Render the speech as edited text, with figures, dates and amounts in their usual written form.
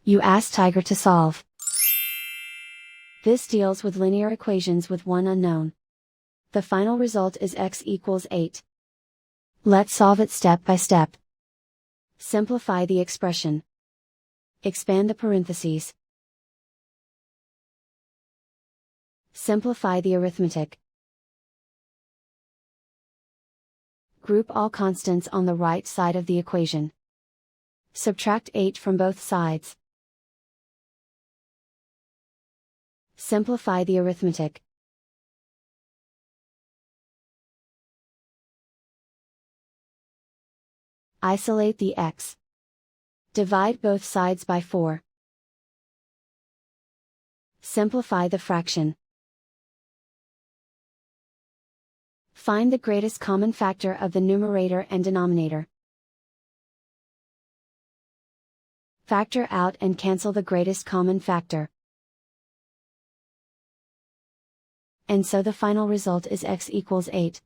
You ask Tiger to solve. This deals with linear equations with one unknown. The final result is x equals 8. Let's solve it step by step. Simplify the expression. Expand the parentheses. Simplify the arithmetic. Group all constants on the right side of the equation. Subtract 8 from both sides. Simplify the arithmetic. Isolate the x. Divide both sides by 4. Simplify the fraction. Find the greatest common factor of the numerator and denominator. Factor out and cancel the greatest common factor. And so the final result is x equals 8.